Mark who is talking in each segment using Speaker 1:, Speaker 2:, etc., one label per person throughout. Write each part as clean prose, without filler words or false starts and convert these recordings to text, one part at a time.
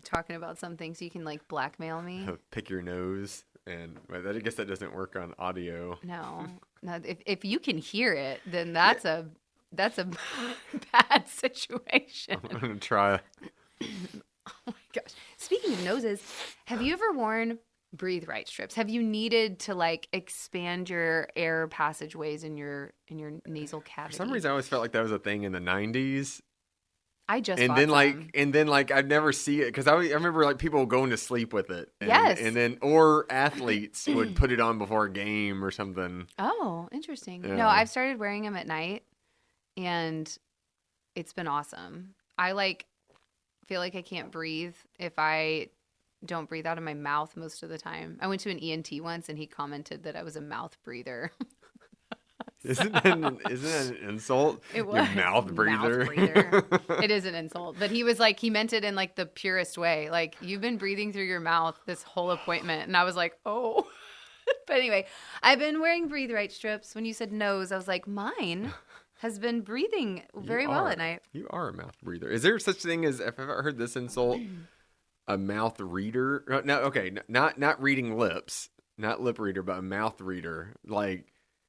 Speaker 1: Talking about something so you can like blackmail me.
Speaker 2: Pick your nose, and I guess that doesn't work on audio.
Speaker 1: No. If you can hear it, then that's a bad situation.
Speaker 2: I'm gonna try.
Speaker 1: Oh my gosh! Speaking of noses, have you ever worn breathe right strips? Have you needed to like expand your air passageways in your nasal cavity?
Speaker 2: For some reason, I always felt like that was a thing in the 90s.
Speaker 1: I just
Speaker 2: and
Speaker 1: bought
Speaker 2: then
Speaker 1: some.
Speaker 2: I'd never see it because I remember like people going to sleep with it.
Speaker 1: Yes.
Speaker 2: And then or athletes would put it on before a game or something.
Speaker 1: Oh, interesting.
Speaker 2: Yeah.
Speaker 1: No, I've started wearing them at night, and it's been awesome. I feel like I can't breathe if I don't breathe out of my mouth most of the time. I went to an ENT once, and he commented that I was a mouth breather.
Speaker 2: Isn't that an insult?
Speaker 1: It was.
Speaker 2: Your mouth breather.
Speaker 1: Mouth breather. It is an insult. But he was like, he meant it in like the purest way. Like, you've been breathing through your mouth this whole appointment. And I was like, oh. But anyway, I've been wearing breathe right strips. When you said nose, I was like, mine has been breathing very well at night.
Speaker 2: You are a mouth breather. Is there such thing as, if I've ever heard this insult, a mouth reader? No, okay, not reading lips. Not lip reader, but a mouth reader. Like,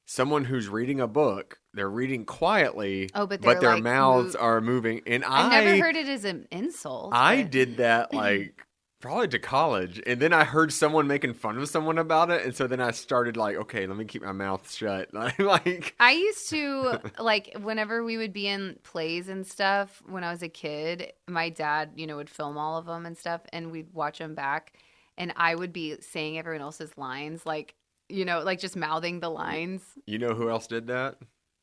Speaker 2: someone who's reading a book, they're reading quietly, but their
Speaker 1: like
Speaker 2: mouths are moving. And
Speaker 1: I never heard it as an insult.
Speaker 2: I did that like probably to college, and then I heard someone making fun of someone about it, and so then I started like, okay, let me keep my mouth shut. Like
Speaker 1: I used to like whenever we would be in plays and stuff when I was a kid, my dad, would film all of them and stuff, and we'd watch them back, and I would be saying everyone else's lines like just mouthing the lines.
Speaker 2: You know who else did that?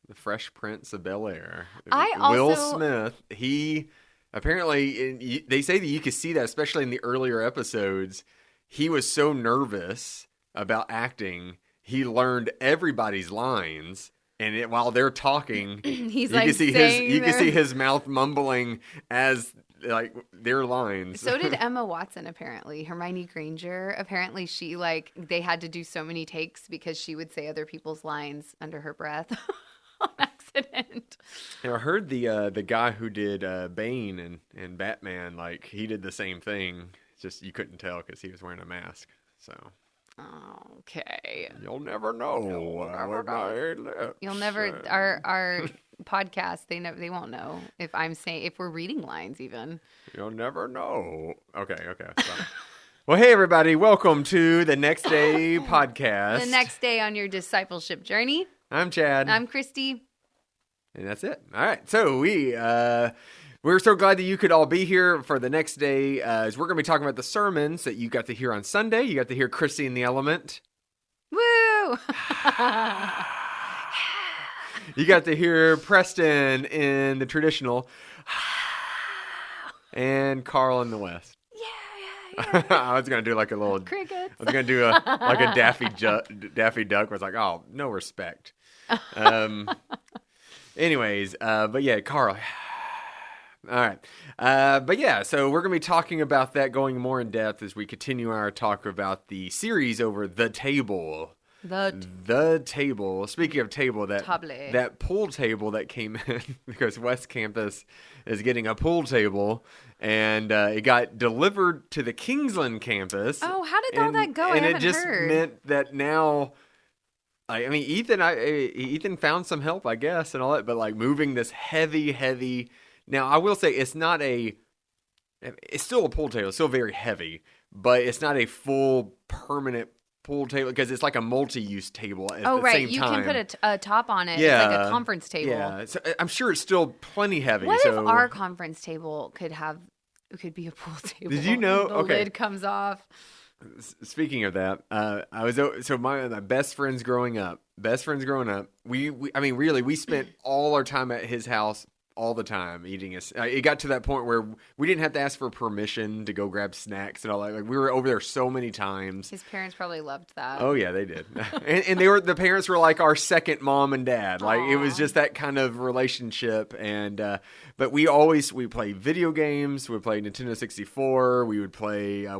Speaker 2: The Fresh Prince of Bel-Air.
Speaker 1: Will
Speaker 2: Smith. He apparently, they say that you could see that, especially in the earlier episodes. He was so nervous about acting, he learned everybody's lines. And while they're talking,
Speaker 1: you
Speaker 2: can see his mouth mumbling as like their lines.
Speaker 1: So did Emma Watson, apparently. Hermione Granger, apparently she they had to do so many takes because she would say other people's lines under her breath on accident.
Speaker 2: And I heard the guy who did Bane and Batman, like he did the same thing. It's just you couldn't tell because he was wearing a mask. So
Speaker 1: okay,
Speaker 2: you'll never know.
Speaker 1: You'll never our podcast. They won't know if we're reading lines even.
Speaker 2: You'll never know. Okay. Well, hey everybody, welcome to the Next Day podcast.
Speaker 1: The next day on your discipleship journey.
Speaker 2: I'm Chad.
Speaker 1: I'm Christy.
Speaker 2: And that's it. All right. So we're so glad that you could all be here for the next day. As we're going to be talking about the sermons that you got to hear on Sunday. You got to hear Christy in the Element.
Speaker 1: Woo!
Speaker 2: You got to hear Preston in the traditional. And Carl in the West.
Speaker 1: Yeah.
Speaker 2: I was going to do like a little
Speaker 1: crickets.
Speaker 2: I was going to do like a Daffy Duck. Was like, oh, no respect. Anyways, but yeah, Carl. All right. But yeah, so we're going to be talking about that, going more in depth as we continue our talk about the series over The Table. The Table. Speaking of table, that pool table that came in because West Campus is getting a pool table, and it got delivered to the Kingsland campus.
Speaker 1: Oh, how did all that go?
Speaker 2: And
Speaker 1: I
Speaker 2: it
Speaker 1: haven't
Speaker 2: just
Speaker 1: heard.
Speaker 2: meant that now. I mean, Ethan found some help, I guess, and all that, but like moving this heavy. Now, I will say it's still a pool table. It's still very heavy, but it's not a full permanent pool table because it's like a multi-use table at the same time.
Speaker 1: You can put a top on it. Yeah. It's like a conference table.
Speaker 2: Yeah, so I'm sure it's still plenty heavy.
Speaker 1: What if our conference table could be a pool table?
Speaker 2: Did you know?
Speaker 1: The lid comes off.
Speaker 2: Speaking of that, my best friends growing up. We spent all our time at his house all the time eating us. It got to that point where we didn't have to ask for permission to go grab snacks and all that. Like we were over there so many times.
Speaker 1: His parents probably loved that.
Speaker 2: Oh yeah, they did. and the parents were like our second mom and dad. Like it was just that kind of relationship. And but we played video games. We played Nintendo 64. We would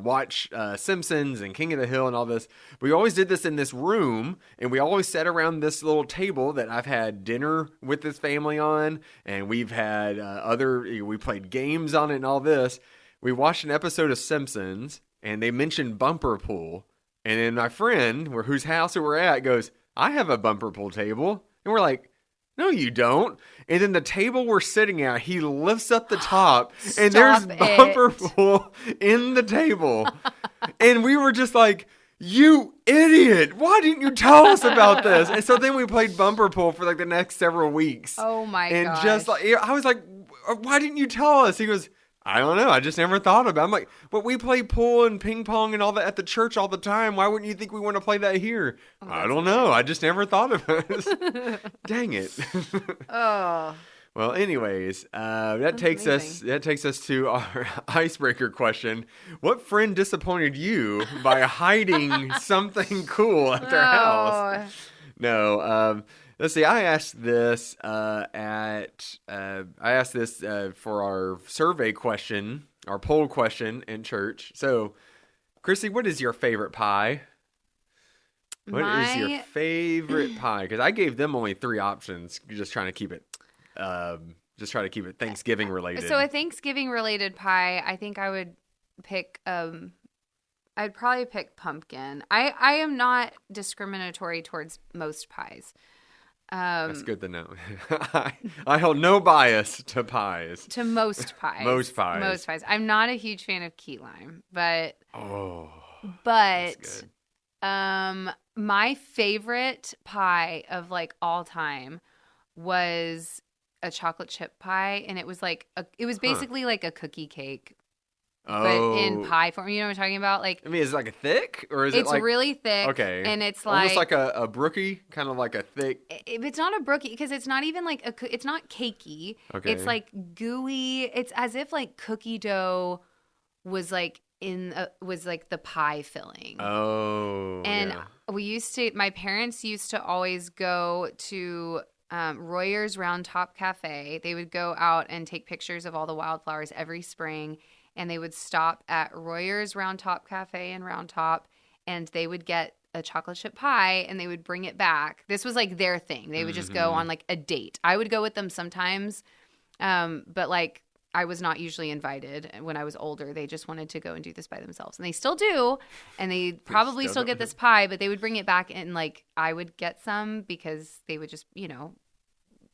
Speaker 2: watch Simpsons and King of the Hill and all this. We always did this in this room, and we always sat around this little table that I've had dinner with this family on, and we've had we played games on it and all this. We watched an episode of Simpsons, and they mentioned bumper pool, and then my friend, whose house we were at, goes, "I have a bumper pool table," and we're like, "No, you don't." And then the table we're sitting at, he lifts up the top, and there's bumper pool in the table, and we were just like, "You idiot! Why didn't you tell us about this?" And so then we played bumper pool for like the next several weeks.
Speaker 1: Oh my
Speaker 2: and
Speaker 1: gosh.
Speaker 2: just like I was like, "Why didn't you tell us?" He goes, "I don't know. I just never thought about it." I'm like, "But we play pool and ping pong and all that at the church all the time. Why wouldn't you think we want to play that here?" I don't know. I just never thought of it. Dang it.
Speaker 1: Oh.
Speaker 2: Well, anyways, that takes us to our icebreaker question. What friend disappointed you by hiding something cool at their house? No. Let's see. I asked this for our survey question, our poll question in church. So, Chrissy, what is your favorite pie? What is your favorite pie? Because I gave them only 3 options. Just trying to keep it. Thanksgiving related.
Speaker 1: So a Thanksgiving related pie, I think I would pick. I'd probably pick pumpkin. I am not discriminatory towards most pies.
Speaker 2: That's good to know. I hold no bias to pies.
Speaker 1: To most pies.
Speaker 2: Most pies.
Speaker 1: Most pies. I'm not a huge fan of key lime, but
Speaker 2: that's good.
Speaker 1: My favorite pie of like all time was a chocolate chip pie, and it was basically like a cookie cake. But in pie form. You know what I'm talking about? Like, I
Speaker 2: mean, is it like a thick, or is it like...
Speaker 1: It's really thick.
Speaker 2: Okay.
Speaker 1: And it's
Speaker 2: almost like a brookie, kind of like a thick...
Speaker 1: It's not a brookie, because it's not even like it's not cakey.
Speaker 2: Okay.
Speaker 1: It's like gooey. It's as if like cookie dough was like the pie filling.
Speaker 2: Oh,
Speaker 1: and
Speaker 2: yeah.
Speaker 1: My parents used to always go to Royer's Round Top Cafe. They would go out and take pictures of all the wildflowers every spring, and they would stop at Royer's Round Top Cafe in Round Top, and they would get a chocolate chip pie, and they would bring it back. This was like their thing. They would just go on like a date. I would go with them sometimes, but like I was not usually invited when I was older. They just wanted to go and do this by themselves, and they still do, and they probably still get this pie, but they would bring it back, and like I would get some because they would just,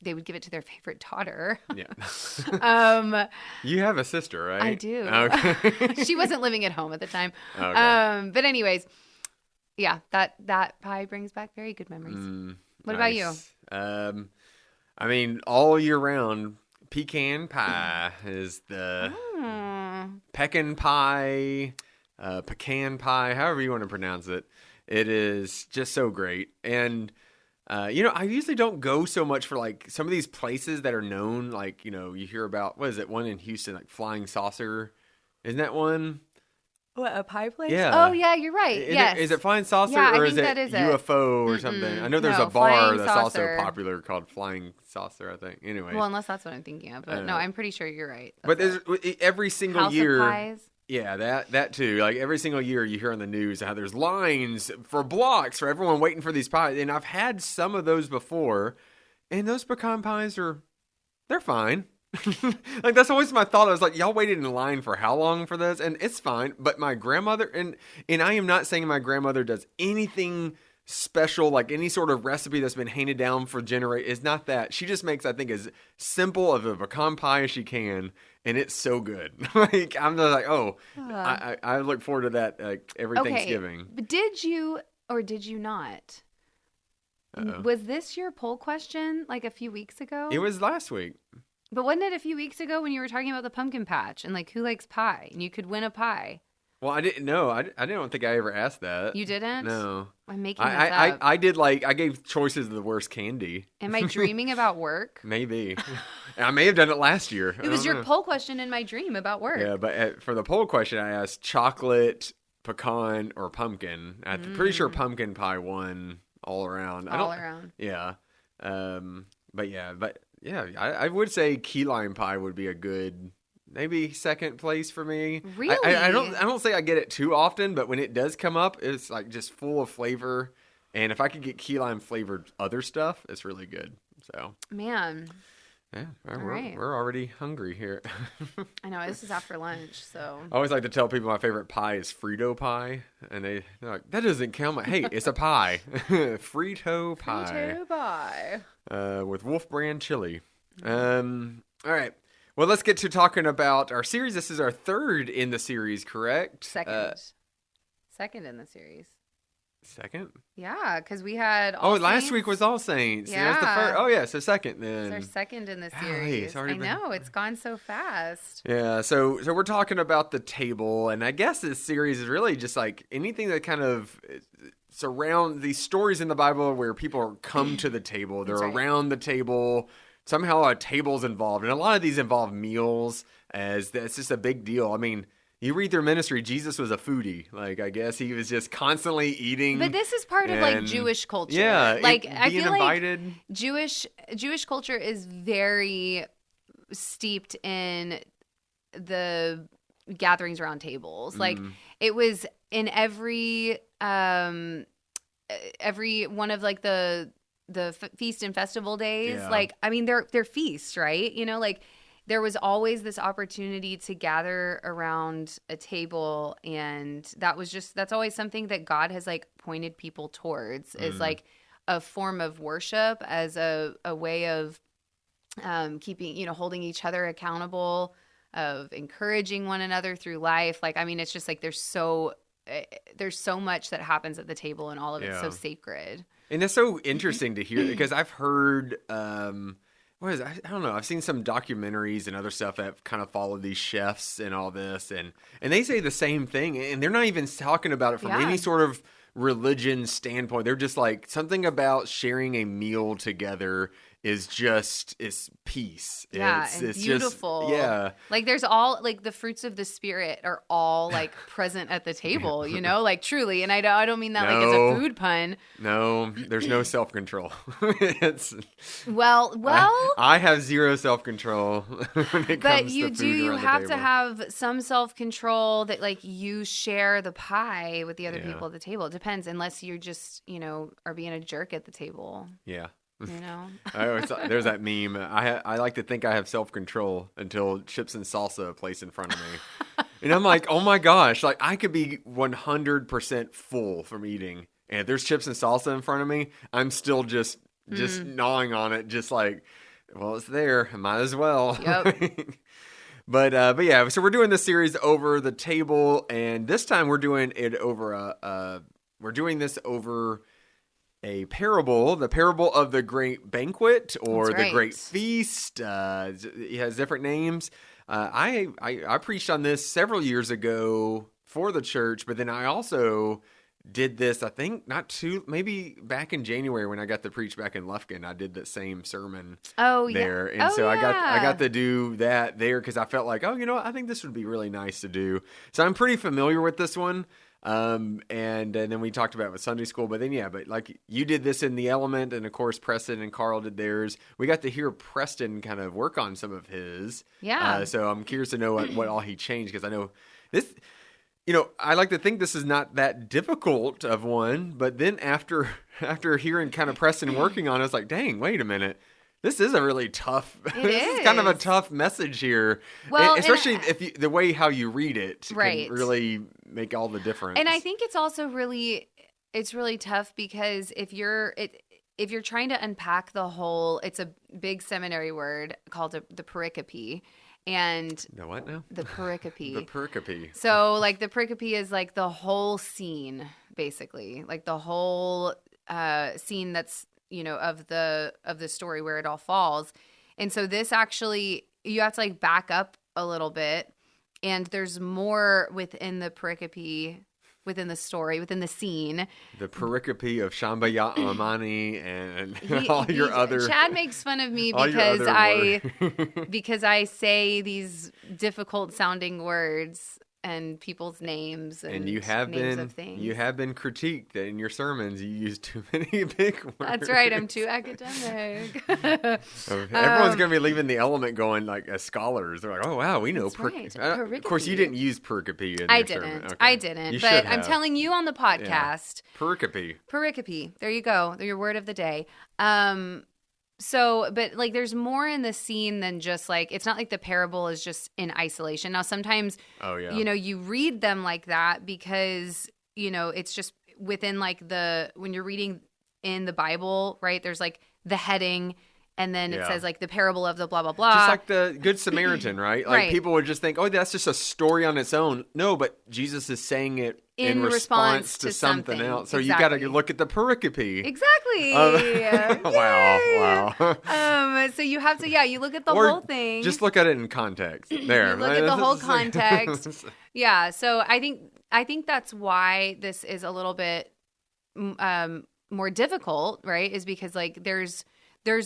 Speaker 1: they would give it to their favorite daughter.
Speaker 2: Yeah. You have a sister, right?
Speaker 1: I do.
Speaker 2: Okay.
Speaker 1: She wasn't living at home at the time.
Speaker 2: Okay.
Speaker 1: But anyways, yeah, that pie brings back very good memories. What about you?
Speaker 2: I mean, all year round, pecan pie is the pecan pie, pecan pie, however you want to pronounce it. It is just so great. And I usually don't go so much for like some of these places that are known, like, you hear about, what is it, one in Houston, like Flying Saucer. Isn't that one?
Speaker 1: What, a pie place?
Speaker 2: Yeah.
Speaker 1: Oh, yeah, you're right. Yes.
Speaker 2: Is it Flying Saucer,
Speaker 1: yeah,
Speaker 2: or is it UFO or something? I know there's a bar that's also popular called Flying Saucer, I think. Anyway.
Speaker 1: Well, unless that's what I'm thinking of. But no, I'm pretty sure you're right.
Speaker 2: But there's every single year.
Speaker 1: House of Pies.
Speaker 2: Yeah, that too. Like every single year you hear on the news how there's lines for blocks for everyone waiting for these pies. And I've had some of those before, and those pecan pies they're fine. Like that's always my thought. I was like, y'all waited in line for how long for this? And it's fine. But my grandmother, and I am not saying my grandmother does anything special, like any sort of recipe that's been handed down for generations. It's not that. She just makes, I think, as simple of a pecan pie as she can, and it's so good. Like I'm just like, I look forward to that every Thanksgiving.
Speaker 1: But did you or did you not? Was this your poll question like a few weeks ago?
Speaker 2: It was last week. But
Speaker 1: wasn't it a few weeks ago when you were talking about the pumpkin patch and like who likes pie and you could win a pie?
Speaker 2: Well, I didn't know. I don't think I ever asked that.
Speaker 1: You didn't?
Speaker 2: No.
Speaker 1: I'm making this
Speaker 2: I
Speaker 1: up.
Speaker 2: I did like I gave choices of the worst candy.
Speaker 1: Am I dreaming about work?
Speaker 2: Maybe. I may have done it last year.
Speaker 1: It was your poll question in my dream about work.
Speaker 2: Yeah, but for the poll question, I asked chocolate, pecan, or pumpkin. I'm pretty sure pumpkin pie won all around.
Speaker 1: All around.
Speaker 2: Yeah. But yeah, I would say key lime pie would be a good, maybe second place for me.
Speaker 1: Really?
Speaker 2: I don't say I get it too often, but when it does come up, it's like just full of flavor. And if I could get key lime flavored other stuff, it's really good. So
Speaker 1: man,
Speaker 2: yeah,
Speaker 1: right.
Speaker 2: we're already hungry here.
Speaker 1: I know this is after lunch, so
Speaker 2: I always like to tell people my favorite pie is Frito pie, and they're like, that doesn't count. Hey, it's a pie, Frito pie.
Speaker 1: Frito pie.
Speaker 2: With Wolf Brand chili. All right. Well, let's get to talking about our series. This is our third in the series, correct?
Speaker 1: Second in the series.
Speaker 2: Second?
Speaker 1: Yeah, because we had All
Speaker 2: last
Speaker 1: Saints.
Speaker 2: week was All Saints.
Speaker 1: Yeah.
Speaker 2: That was the first. Oh, yeah, so second then.
Speaker 1: It's our second in the
Speaker 2: Golly,
Speaker 1: series. I know, it's gone so fast.
Speaker 2: Yeah, so we're talking about the table, and I guess this series is really just like anything that kind of surround these stories in the Bible where people come to the table. They're around the table. Somehow a table's involved, and a lot of these involve meals, as that's just a big deal. I mean, you read their ministry, Jesus was a foodie. Like, I guess he was just constantly eating.
Speaker 1: But this is part of like Jewish culture.
Speaker 2: Yeah,
Speaker 1: like I feel
Speaker 2: invited.
Speaker 1: like Jewish culture is very steeped in the gatherings around tables. Like it was in every one of like the feast and festival days.
Speaker 2: Yeah.
Speaker 1: Like I mean they're feasts, right? You know, like there was always this opportunity to gather around a table, and that's always something that God has like pointed people towards is like a form of worship, as a way of keeping, you know, holding each other accountable, of encouraging one another through life. Like I mean it's just like there's so much that happens at the table, and all of it's so sacred.
Speaker 2: And it's so interesting to hear, because I've heard what is it? I don't know. I've seen some documentaries and other stuff that kind of follow these chefs and all this, and they say the same thing, and they're not even talking about it from any sort of religion standpoint. They're just like, something about sharing a meal together is peace.
Speaker 1: Yeah,
Speaker 2: it's
Speaker 1: beautiful.
Speaker 2: Just,
Speaker 1: like there's all like the fruits of the spirit are all like present at the table, you know, like truly. And I don't mean that like as a food pun.
Speaker 2: No, there's no self-control.
Speaker 1: Well,
Speaker 2: I have zero self-control when it comes to food. But
Speaker 1: you have to have some self-control that like you share the pie with the other people at the table. It depends, unless you're just, you know, are being a jerk at the table.
Speaker 2: Yeah.
Speaker 1: You know,
Speaker 2: there's that meme. I like to think I have self-control until chips and salsa are placed in front of me, and I'm like, oh my gosh, like I could be 100% full from eating, and if there's chips and salsa in front of me, I'm still just gnawing on it, just like, well, it's there, I might as well.
Speaker 1: Yep.
Speaker 2: But yeah, so we're doing this series over the table, and this time we're doing it over a parable, the parable of the Great Banquet, or the Great Feast. It has different names. I preached on this several years ago for the church, but then I also did this, I think, maybe back in January when I got to preach back in Lufkin. I did the same sermon there. And I got to do that there because I felt like, I think this would be really nice to do. So I'm pretty familiar with this one. And then we talked about it with Sunday school, but like you did this in the Element, and of course Preston and Carl did theirs. We got to hear Preston kind of work on some of his.
Speaker 1: Yeah.
Speaker 2: So I'm curious to know what all he changed, because I know this, I like to think this is not that difficult of one, but then after hearing kind of Preston working on it, it's like, dang, wait a minute. This is a really tough. This is kind of a tough message here, especially if the way how you read it can really make all the difference.
Speaker 1: And I think it's also really tough because if you're trying to unpack the whole, it's a big seminary word called the pericope, and
Speaker 2: the what now?
Speaker 1: The pericope.
Speaker 2: The pericope.
Speaker 1: So like the pericope is like the whole scene, basically, like the whole scene that's, of the story where it all falls. And so this actually, you have to like back up a little bit And there's more within the pericope, within the story, within the scene.
Speaker 2: The pericope of Shambaya Amani and all your other...
Speaker 1: Chad makes fun of me because I say these difficult sounding words and people's names and
Speaker 2: you have
Speaker 1: names
Speaker 2: been
Speaker 1: of things.
Speaker 2: You have been critiqued that in your sermons you use too many big words.
Speaker 1: That's right. I'm too academic.
Speaker 2: Everyone's going to be leaving the element going like as scholars. They're like, oh wow, we know
Speaker 1: right.
Speaker 2: Of course, you didn't use pericope in your sermon. Okay.
Speaker 1: I didn't. But I'm telling you on the podcast.
Speaker 2: Yeah. Pericope.
Speaker 1: Pericope. There you go. Your word of the day. So, but like there's more in the scene than just like, it's not like the parable is just in isolation. Now, sometimes, you read them like that because, it's just within like when you're reading in the Bible, right? There's like the heading and then it says like the parable of the blah, blah, blah.
Speaker 2: Just like the Good Samaritan, right? Like people would just think, oh, that's just a story on its own. No, but Jesus is saying it in response to something else. So you got to look at the pericope.
Speaker 1: Exactly.
Speaker 2: Wow.
Speaker 1: So you have to, you look at the whole thing.
Speaker 2: Just look at it in context. There.
Speaker 1: You look at the whole context. Yeah. So I think that's why this is a little bit more difficult, right? Is because like there's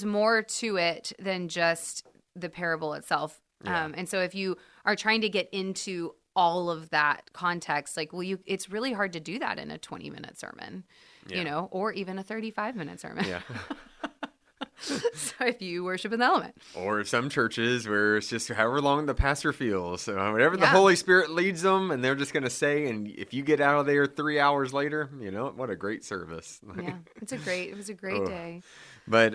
Speaker 1: more to it than just the parable itself.
Speaker 2: Yeah.
Speaker 1: And so if you are trying to get into all of that context, like, it's really hard to do that in a 20-minute sermon, or even a 35-minute sermon.
Speaker 2: Yeah.
Speaker 1: So if you worship in the element.
Speaker 2: Or some churches where it's just however long the pastor feels. So whatever the Holy Spirit leads them, and they're just going to say, and if you get out of there 3 hours later, what a great service.
Speaker 1: Yeah, it was a great day.
Speaker 2: But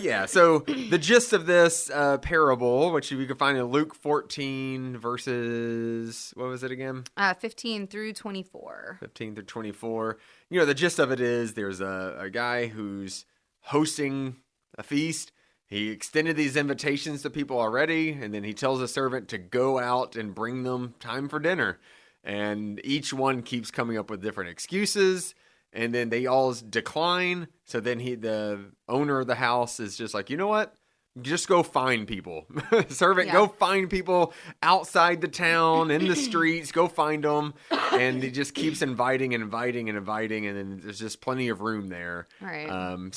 Speaker 2: yeah, so the gist of this parable, which you can find in Luke 14 verses, what was it again?
Speaker 1: 15 through 24.
Speaker 2: 15 through 24. The gist of it is there's a guy who's hosting a feast. He extended these invitations to people already, and then he tells a servant to go out and bring them time for dinner. And each one keeps coming up with different excuses. And then they all decline. So then the owner of the house is just like, you know what? Just go find people. Servant, go find people outside the town, in the streets. Go find them. And he just keeps inviting. And then there's just plenty of room there.
Speaker 1: Right.
Speaker 2: And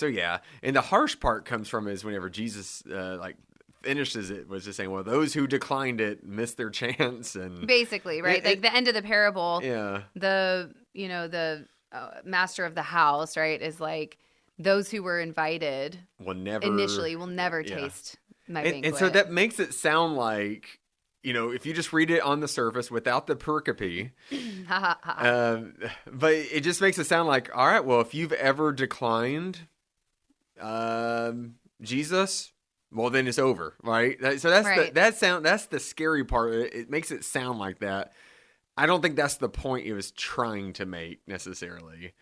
Speaker 2: the harsh part comes from is whenever Jesus finishes it was just saying, well, those who declined it missed their chance. And
Speaker 1: basically, right? The end of the parable.
Speaker 2: Yeah.
Speaker 1: The master of the house, right, is like those who were invited will never taste my banquet.
Speaker 2: And so that makes it sound like, if you just read it on the surface without the pericope, but it just makes it sound like, all right, well, if you've ever declined Jesus, well, then it's over, right? So that's the scary part. It makes it sound like that. I don't think that's the point it was trying to make necessarily.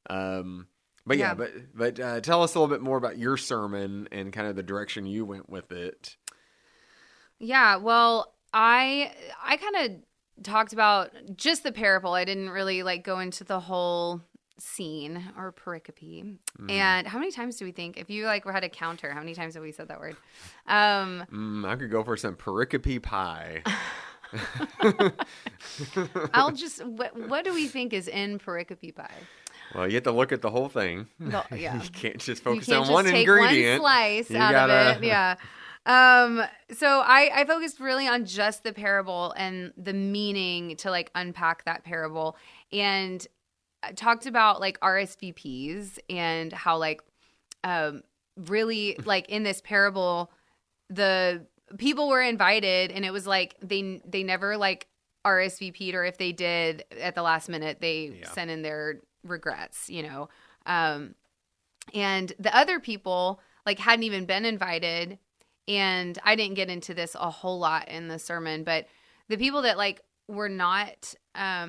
Speaker 2: But tell us a little bit more about your sermon and kind of the direction you went with it.
Speaker 1: Yeah, well, I kind of talked about just the parable. I didn't really go into the whole scene or pericope. And how many times do we think, if you had a counter, how many times have we said that word?
Speaker 2: I could go for some pericope pie.
Speaker 1: What do we think is in pericope pie?
Speaker 2: Well, you have to look at the whole thing.
Speaker 1: Well, yeah.
Speaker 2: You can't just focus on one ingredient.
Speaker 1: One slice out of it. Yeah. So I focused really on just the parable and the meaning to unpack that parable, and talked about RSVPs and how really in this parable the people were invited, and it was they never RSVP'd, or if they did at the last minute, they sent in their regrets, and the other people hadn't even been invited. And I didn't get into this a whole lot in the sermon, but the people that were not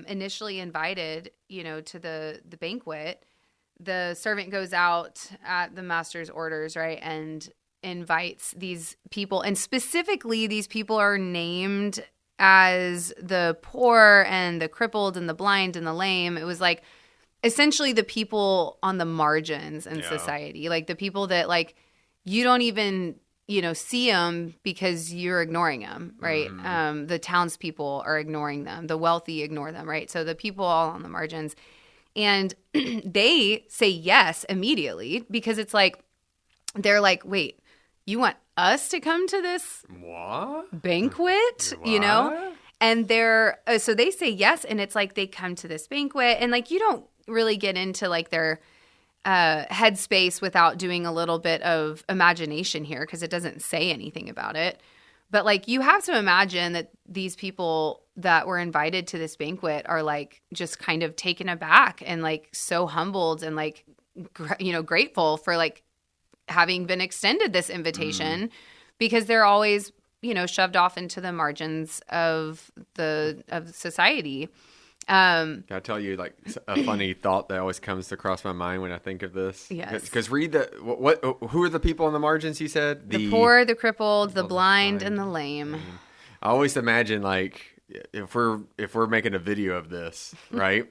Speaker 1: initially invited, to the banquet, the servant goes out at the master's orders, right, and invites these people, and specifically these people are named as the poor and the crippled and the blind and the lame. It was essentially the people on the margins in society, the people that you don't even see them because you're ignoring them, right? The townspeople are ignoring them. The wealthy ignore them, right? So the people all on the margins. And they say yes immediately because it's like, they're like, wait, you want us to come to this banquet,
Speaker 2: What?
Speaker 1: And so they say yes. And it's like, they come to this banquet and like, you don't really get into like their headspace without doing a little bit of imagination here because it doesn't say anything about it. But like you have to imagine that these people that were invited to this banquet are like just kind of taken aback and like so humbled and like grateful for like having been extended this invitation because they're always shoved off into the margins of society.
Speaker 2: Can I tell you like a funny thought that always comes across my mind when I think of this?
Speaker 1: Yes.
Speaker 2: Because read who are the people on the margins? You said
Speaker 1: the poor, the crippled, the blind, and the lame.
Speaker 2: I always imagine like if we're making a video of this, right?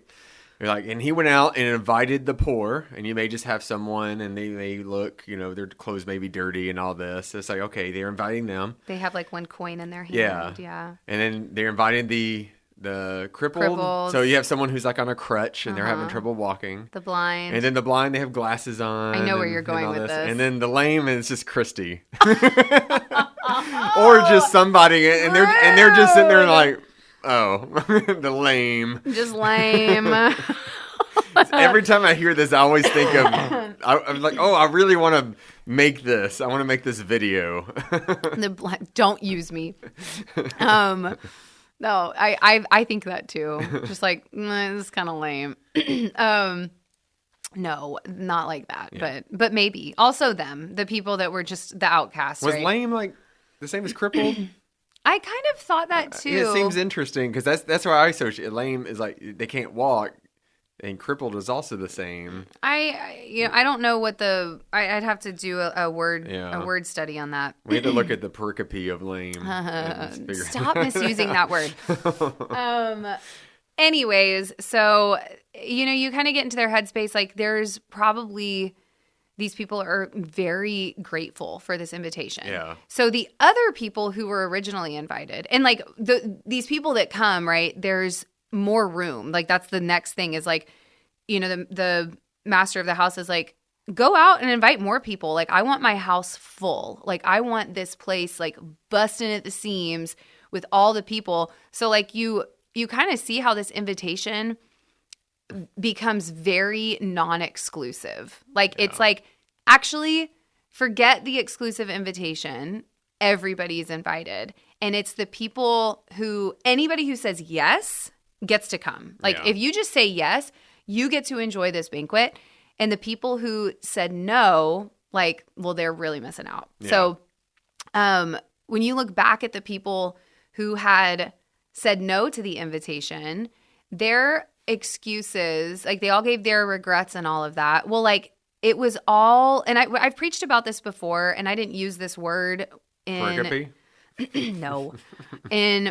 Speaker 2: You're like, and he went out and invited the poor, and you may just have someone, and they may look, their clothes may be dirty and all this. It's like, okay, they're inviting them.
Speaker 1: They have like one coin in their hand. Yeah.
Speaker 2: And then they're inviting the crippled. So you have someone who's like on a crutch and they're having trouble walking.
Speaker 1: The blind.
Speaker 2: And then the blind, they have glasses on.
Speaker 1: I know where you're going with this.
Speaker 2: And then the lame is just Christy. Or just somebody, and they're just sitting there like, oh, the lame.
Speaker 1: Just lame.
Speaker 2: Every time I hear this, I always think of, I'm like, oh, I really want to make this. I want to make this video.
Speaker 1: Don't use me. No, I think that too. Just like, this is kind of lame. No, not like that. Yeah. But maybe. Also them, the people that were just the outcasts,
Speaker 2: Was
Speaker 1: right?
Speaker 2: lame like the same as crippled?
Speaker 1: I kind of thought that too.
Speaker 2: It seems interesting because that's where I associate. Lame is like they can't walk, and crippled is also the same.
Speaker 1: I don't know what I'd have to do a word study on that.
Speaker 2: We had to look at the pericope of lame.
Speaker 1: Stop misusing that word. Anyways, so you kind of get into their headspace. Like there's probably. These people are very grateful for this invitation. Yeah. So the other people who were originally invited, and like these people that come, right, there's more room. Like that's the next thing is like, the master of the house is like, go out and invite more people. Like I want my house full. Like I want this place like busting at the seams with all the people. So like you kind of see how this invitation becomes very non-exclusive. Like it's like, actually forget the exclusive invitation. Everybody's invited. And it's the people anybody who says yes gets to come. Like if you just say yes, you get to enjoy this banquet. And the people who said no, like, well, they're really missing out. Yeah. So when you look back at the people who had said no to the invitation, their excuses, like they all gave their regrets and all of that. Well, like it was all, and I've preached about this before, and I didn't use this word in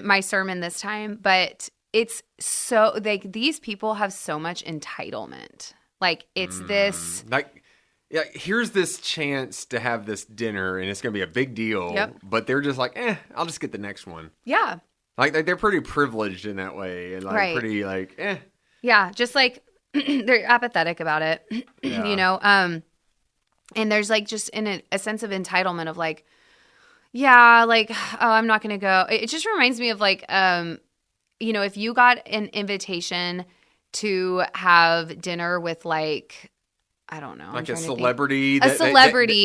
Speaker 1: my sermon this time, but it's so like these people have so much entitlement. Like it's this
Speaker 2: like. Yeah, here's this chance to have this dinner, and it's going to be a big deal. Yep. But they're just like, I'll just get the next one.
Speaker 1: Yeah.
Speaker 2: Like they're pretty privileged in that way, and like pretty like,
Speaker 1: Yeah, just like they're apathetic about it, And there's like just in a sense of entitlement of like, yeah, like, oh, I'm not going to go. It just reminds me of like, if you got an invitation to have dinner with like, I don't know.
Speaker 2: Like a celebrity.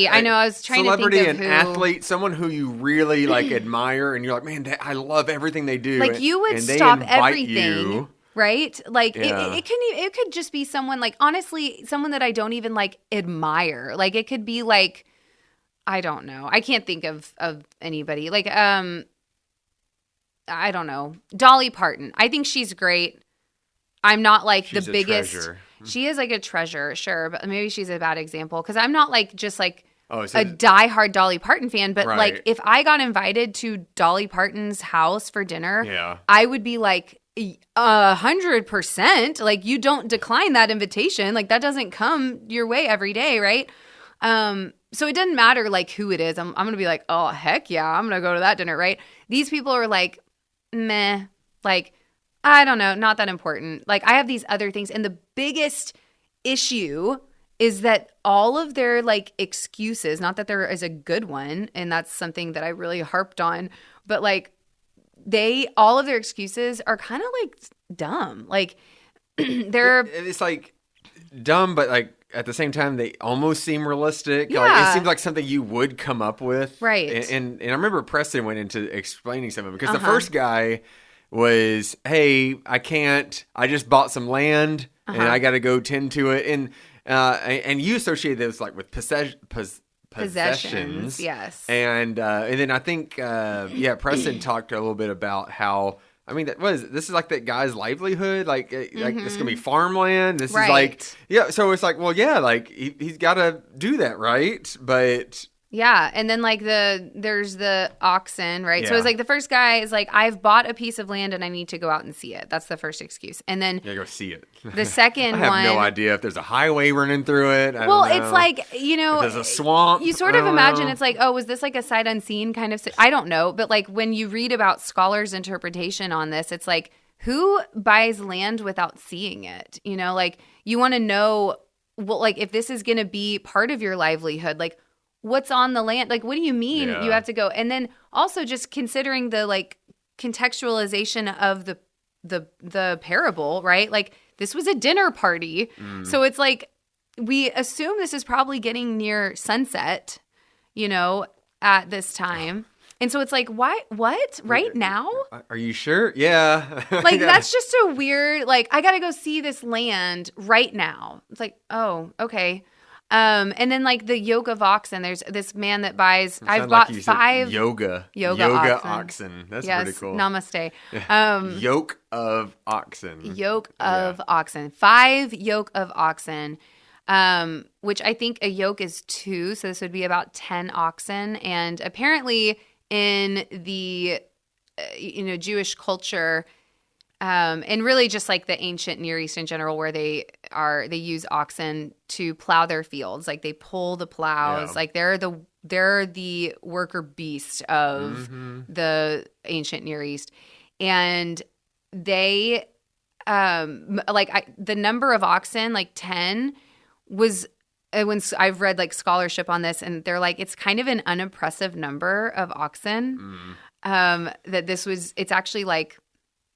Speaker 1: I know. I was trying to think of
Speaker 2: an athlete, someone who you really like admire, and you're like, man, I love everything they do.
Speaker 1: Like you would stop everything, right? Like it could just be someone like honestly, someone that I don't even like admire. Like it could be like, I don't know. I can't think of anybody. Like I don't know. Dolly Parton. I think she's great. I'm not like she's the biggest. Treasure. She is like a treasure, sure, but maybe she's a bad example because I'm not like just like a diehard Dolly Parton fan. But like if I got invited to Dolly Parton's house for dinner, I would be like 100%. Like you don't decline that invitation. Like that doesn't come your way every day, right? So it doesn't matter like who it is. I'm going to be like, oh, heck yeah, I'm going to go to that dinner, right? These people are like, meh, like, I don't know, not that important. Like I have these other things. And the biggest issue is that all of their like excuses, not that there is a good one, and that's something that I really harped on, but like all of their excuses are kind of like dumb. Like
Speaker 2: it's like dumb, but like at the same time, they almost seem realistic.
Speaker 1: Yeah.
Speaker 2: Like, it seems like something you would come up with.
Speaker 1: Right.
Speaker 2: And I remember Preston went into explaining some of it because the first guy was, hey, I can't. I just bought some land and I got to go tend to it. And you associate those like with possessions.
Speaker 1: Yes.
Speaker 2: And then I think, Preston talked a little bit about how, I mean, this is like that guy's livelihood. Like this is gonna be farmland. This is like, so it's like, well, yeah, like he's got to do that, right? But
Speaker 1: yeah, and then like there's the oxen, right? So
Speaker 2: Yeah.
Speaker 1: it's like the first guy is like, I've bought a piece of land and I need to go out and see it. That's the first excuse. And then
Speaker 2: go see it.
Speaker 1: The second
Speaker 2: I have
Speaker 1: one,
Speaker 2: no idea if there's a highway running through it. I
Speaker 1: well,
Speaker 2: don't know.
Speaker 1: it's like,
Speaker 2: If there's a swamp.
Speaker 1: You sort
Speaker 2: I
Speaker 1: of
Speaker 2: don't
Speaker 1: imagine
Speaker 2: know.
Speaker 1: it's like, oh, was this like a sight unseen kind of? I don't know, but like when you read about scholars' interpretation on this, it's like, who buys land without seeing it? You know, like you want to know, well, like if this is going to be part of your livelihood, like what's on the land? Like, what do you mean you have to go? And then also just considering the like contextualization of the parable, right? Like this was a dinner party. So it's like, we assume this is probably getting near sunset, you know, at this time. And so it's like, why? What? Right now?
Speaker 2: Are you sure? Yeah.
Speaker 1: Like, that's just a weird, like, I got to go see this land right now. It's like, oh, okay. And then like the yoke of oxen, there's this man that buys, I've bought
Speaker 2: like
Speaker 1: 5
Speaker 2: yoga oxen. That's pretty cool.
Speaker 1: Namaste.
Speaker 2: Yoke of oxen.
Speaker 1: Yoke of oxen. 5 yoke of oxen. Which I think a yoke is 2. So this would be about 10 oxen. And apparently in the, Jewish culture, and really just like the ancient Near East in general, where they use oxen to plow their fields. Like they pull the plows, like they're the worker beast of the ancient Near East. And they, the number of oxen, like 10 was, when I've read like scholarship on this, and they're like, it's kind of an unimpressive number of oxen. It's actually like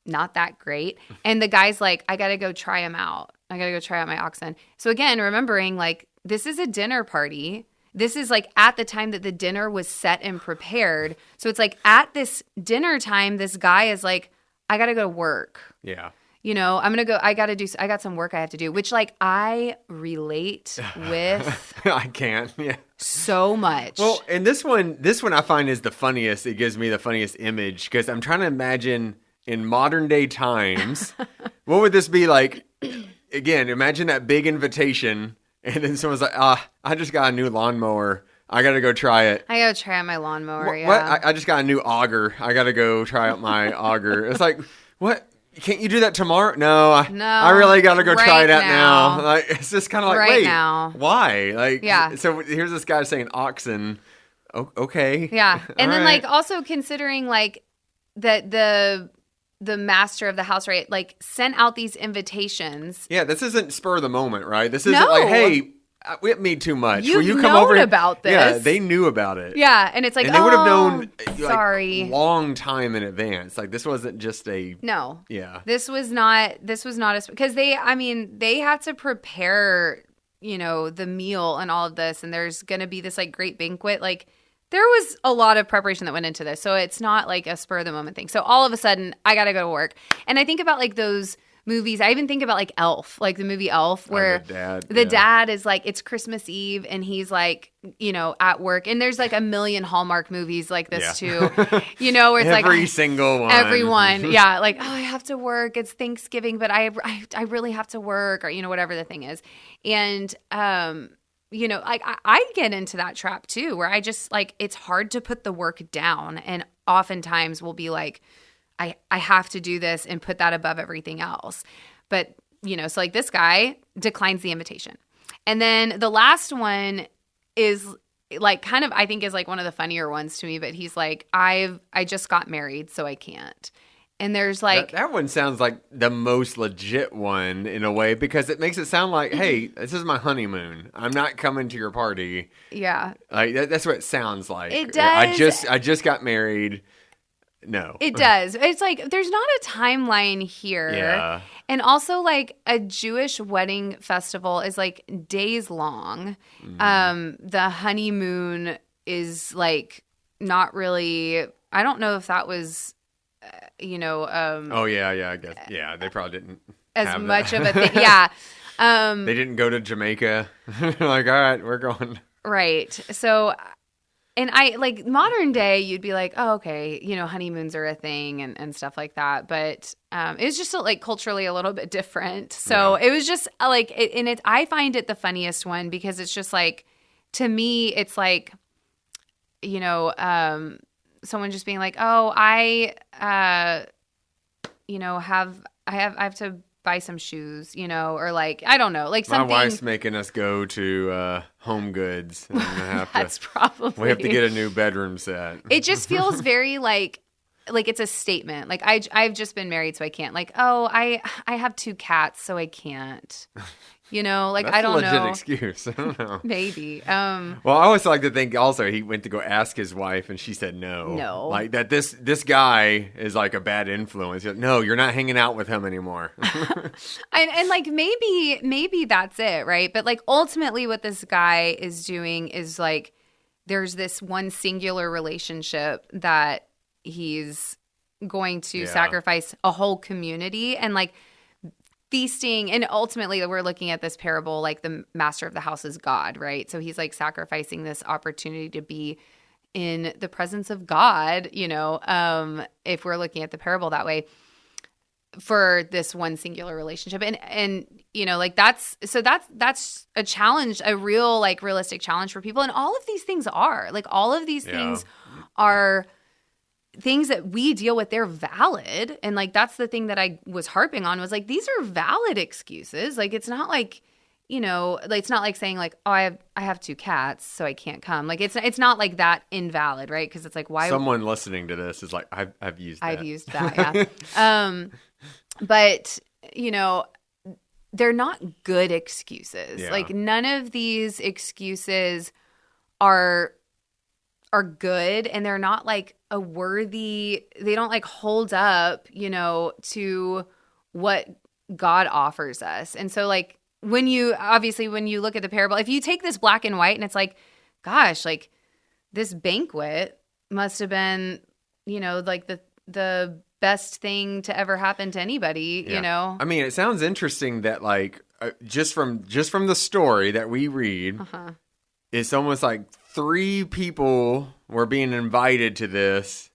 Speaker 1: not that great. And the guy's like, I got to go try them out. I got to go try out my oxen. So again, remembering like, this is a dinner party. This is like at the time that the dinner was set and prepared. So it's like at this dinner time, this guy is like, I got to go to work.
Speaker 2: Yeah.
Speaker 1: I'm going to go, I got some work I have to do, which like I relate with
Speaker 2: I can. Yeah.
Speaker 1: so much.
Speaker 2: Well, and this one I find is the funniest. It gives me the funniest image because I'm trying to imagine in modern day times, what would this be like? Again, imagine that big invitation and then someone's like, I just got a new lawnmower. I got to go try it.
Speaker 1: I got to try out my lawnmower.
Speaker 2: What? I just got a new auger. I got to go try out my auger. It's like, what? Can't you do that tomorrow? No, I really got to go try it out now. Like, it's just kind of like, wait, why? Like, so here's this guy saying oxen. Okay.
Speaker 1: Yeah. And then like also considering like that the master of the house, right, like sent out these invitations.
Speaker 2: Yeah. This isn't spur of the moment, right? This isn't like, hey, it made too much.
Speaker 1: You've
Speaker 2: you come over
Speaker 1: about this.
Speaker 2: Yeah, they knew about it.
Speaker 1: Yeah, and it's like,
Speaker 2: and they would have known
Speaker 1: sorry,
Speaker 2: long time in advance. Like this wasn't just a
Speaker 1: Yeah, this was not because they have to prepare, the meal and all of this, and there's gonna be this like great banquet. Like there was a lot of preparation that went into this, so it's not like a spur of the moment thing. So all of a sudden, I gotta go to work, and I think about like those movies. I even think about like Elf, like the movie Elf, where the dad is like, it's Christmas Eve and he's like, at work. And there's like a million Hallmark movies like this too, where it's like
Speaker 2: every single one.
Speaker 1: Everyone. Yeah. Like, oh, I have to work. It's Thanksgiving, but I really have to work, or, whatever the thing is. And, I get into that trap too, where I just like, it's hard to put the work down. And oftentimes we'll be like, I have to do this and put that above everything else. But, so like this guy declines the invitation. And then the last one is like kind of, I think, is like one of the funnier ones to me. But he's like, I just got married, so I can't. And there's like
Speaker 2: that one sounds like the most legit one in a way, because it makes it sound like, hey, this is my honeymoon. I'm not coming to your party.
Speaker 1: yeah,
Speaker 2: Like that's what it sounds like.
Speaker 1: it does.
Speaker 2: I just got married. No,
Speaker 1: It does. It's like there's not a timeline here.
Speaker 2: Yeah.
Speaker 1: And also, like, a Jewish wedding festival is like days long. The honeymoon is like not really. I don't know if that was,
Speaker 2: oh yeah, I guess they probably didn't
Speaker 1: as
Speaker 2: have
Speaker 1: much
Speaker 2: that.
Speaker 1: of a thing. Yeah.
Speaker 2: They didn't go to Jamaica. Like, all right, we're going.
Speaker 1: Right. So, and I like modern day, you'd be like, oh, okay, honeymoons are a thing and stuff like that. But it was just like culturally a little bit different. So it was just like, I find it the funniest one because it's just like, to me, it's like, someone just being like, oh, I have to buy some shoes, or like, I don't know, like something.
Speaker 2: My wife's making us go to Home Goods. And
Speaker 1: That's probably.
Speaker 2: We have to get a new bedroom set.
Speaker 1: It just feels very like it's a statement. Like I've just been married, so I can't. Like, oh, I have 2 cats, so I can't. Like
Speaker 2: That's
Speaker 1: I don't
Speaker 2: a legit
Speaker 1: know.
Speaker 2: excuse. I don't know.
Speaker 1: Maybe.
Speaker 2: Well, I always like to think also he went to go ask his wife and she said no.
Speaker 1: No.
Speaker 2: Like that this guy is like a bad influence. No, you're not hanging out with him anymore.
Speaker 1: and like maybe that's it, right? But like ultimately what this guy is doing is like there's this one singular relationship that he's going to sacrifice a whole community and like feasting, and ultimately we're looking at this parable like the master of the house is God, right? So he's like sacrificing this opportunity to be in the presence of God, if we're looking at the parable that way, for this one singular relationship. And like that's a challenge, a real like realistic challenge for people. And all of these things are things are things that we deal with. They're valid. And like, that's the thing that I was harping on was like, these are valid excuses. Like, it's not like, like, it's not like saying like, oh, I have 2 cats, so I can't come. Like, it's not like that invalid, right? Because it's like, why?
Speaker 2: Someone listening to this is like, I've used that.
Speaker 1: I've used that. Yeah. But they're not good excuses.
Speaker 2: Yeah.
Speaker 1: Like, none of these excuses are good, and they're not like a worthy, they don't like hold up, to what God offers us. And so like when you look at the parable, if you take this black and white and it's like, gosh, like this banquet must have been, like the best thing to ever happen to anybody,
Speaker 2: I mean, it sounds interesting that like just from the story that we read, it's almost like 3 people were being invited to this,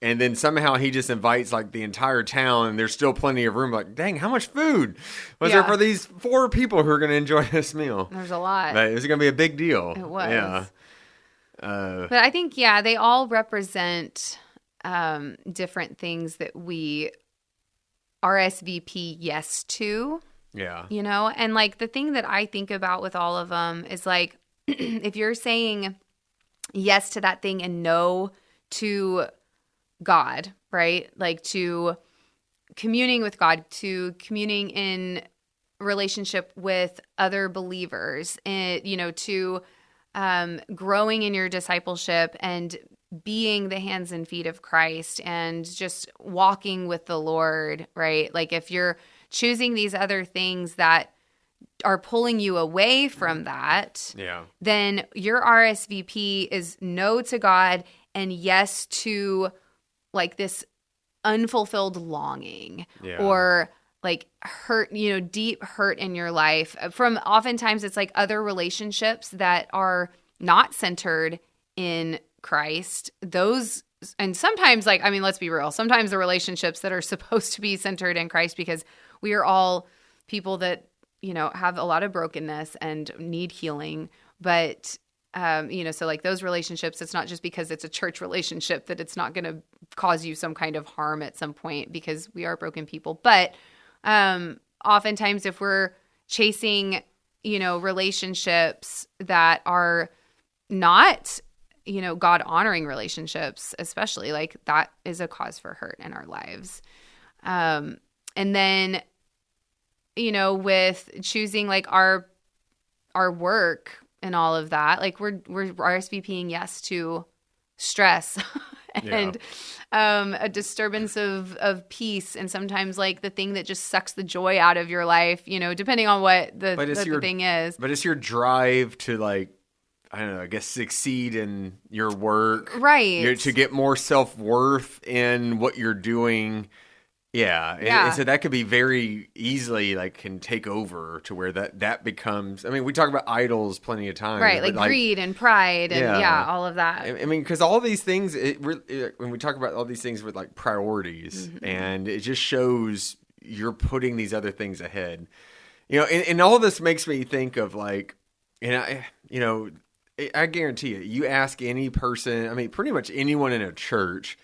Speaker 2: and then somehow he just invites like the entire town, and there's still plenty of room. Like, dang, how much food was there for these 4 people who are going to enjoy this meal?
Speaker 1: There's a lot.
Speaker 2: But it was going to be a big deal.
Speaker 1: It was.
Speaker 2: Yeah.
Speaker 1: But I think, they all represent different things that we RSVP yes to.
Speaker 2: Yeah.
Speaker 1: And like the thing that I think about with all of them is like, if you're saying yes to that thing and no to God, right? Like to communing with God, to communing in relationship with other believers, and, to growing in your discipleship and being the hands and feet of Christ and just walking with the Lord, right? Like if you're choosing these other things that are pulling you away from that, then your RSVP is no to God and yes to like this unfulfilled longing or like hurt, deep hurt in your life from oftentimes it's like other relationships that are not centered in Christ. Those, and sometimes like, I mean, let's be real. Sometimes the relationships that are supposed to be centered in Christ, because we are all people that, have a lot of brokenness and need healing. But, so like those relationships, it's not just because it's a church relationship that it's not going to cause you some kind of harm at some point, because we are broken people. But oftentimes if we're chasing, relationships that are not, God honoring relationships, especially, like that is a cause for hurt in our lives. And then, with choosing like our work and all of that, like we're RSVPing yes to stress and a disturbance of peace, and sometimes like the thing that just sucks the joy out of your life, depending on what the thing is.
Speaker 2: But it's your drive to like, I don't know, I guess succeed in your work.
Speaker 1: Right.
Speaker 2: To get more self-worth in what you're doing. Yeah. And so that could be very easily like can take over to where that becomes, I mean, we talk about idols plenty of times.
Speaker 1: Right. Like greed and pride and all of that.
Speaker 2: I mean, because all these things, when we talk about all these things with like priorities, and it just shows you're putting these other things ahead, and all of this makes me think of like, I guarantee you ask any person, I mean, pretty much anyone in a church,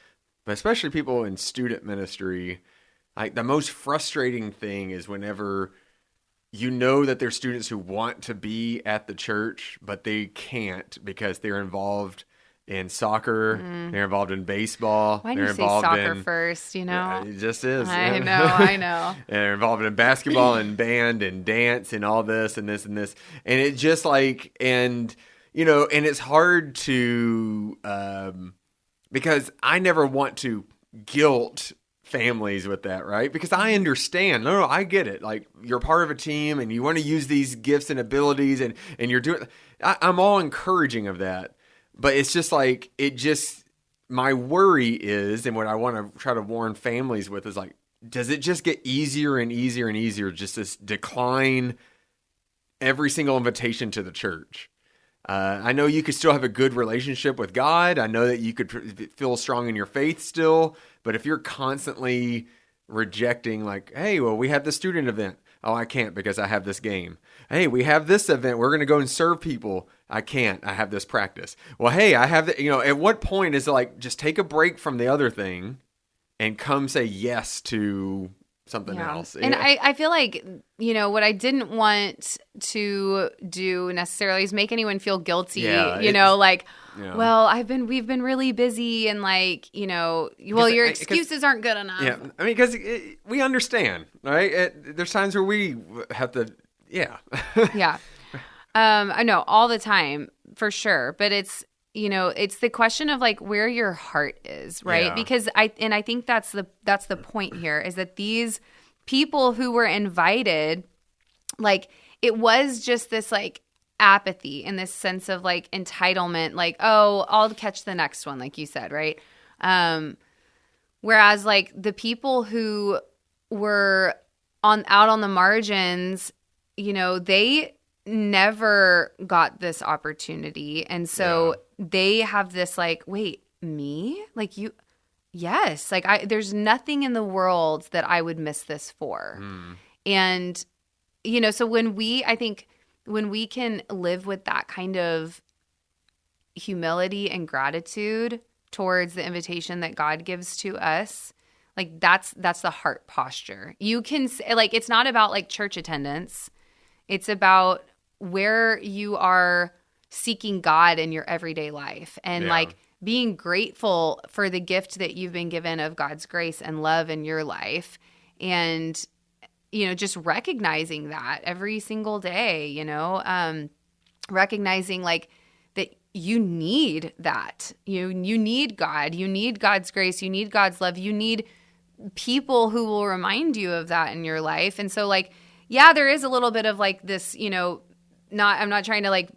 Speaker 2: but especially people in student ministry, like the most frustrating thing is whenever that there's students who want to be at the church, but they can't because they're involved in soccer, they're involved in baseball.
Speaker 1: Why do you say soccer first,
Speaker 2: Yeah, it just is.
Speaker 1: I know.
Speaker 2: And they're involved in basketball and band and dance and all this and this and this. And it just like, and it's hard to, because I never want to guilt families with that, right? Because I understand. No, I get it. Like you're part of a team and you want to use these gifts and abilities and you're doing, I'm all encouraging of that. But it's just like, my worry is, and what I want to try to warn families with is like, does it just get easier and easier and easier just to decline every single invitation to the church? I know you could still have a good relationship with God. I know that you could feel strong in your faith still. But if you're constantly rejecting like, hey, well, we have the student event. Oh, I can't because I have this game. Hey, we have this event. We're going to go and serve people. I can't. I have this practice. Well, hey, I have the, at what point is it like, just take a break from the other thing and come say yes to something else.
Speaker 1: And I feel like, what I didn't want to do necessarily is make anyone feel guilty, well, we've been really busy and like, your excuses aren't good enough.
Speaker 2: Yeah. I mean, because we understand, right? There's times where we have to, yeah.
Speaker 1: I know all the time for sure. But it's, it's the question of like where your heart is, right?
Speaker 2: Yeah.
Speaker 1: Because I think that's the point here is that these people who were invited, like it was just this like apathy and this sense of like entitlement, like, oh, I'll catch the next one, like you said, right? Whereas like the people who were out on the margins, they never got this opportunity. And so they have this like, wait, me? Like you, yes. Like there's nothing in the world that I would miss this for. And, so when we can live with that kind of humility and gratitude towards the invitation that God gives to us, like that's the heart posture. You can say, like, it's not about like church attendance. It's about where you are seeking God in your everyday life and like being grateful for the gift that you've been given of God's grace and love in your life. And, just recognizing that every single day, recognizing like that you need that. You need God. You need God's grace. You need God's love. You need people who will remind you of that in your life. And so like, yeah, there is a little bit of like this, I'm not trying to like,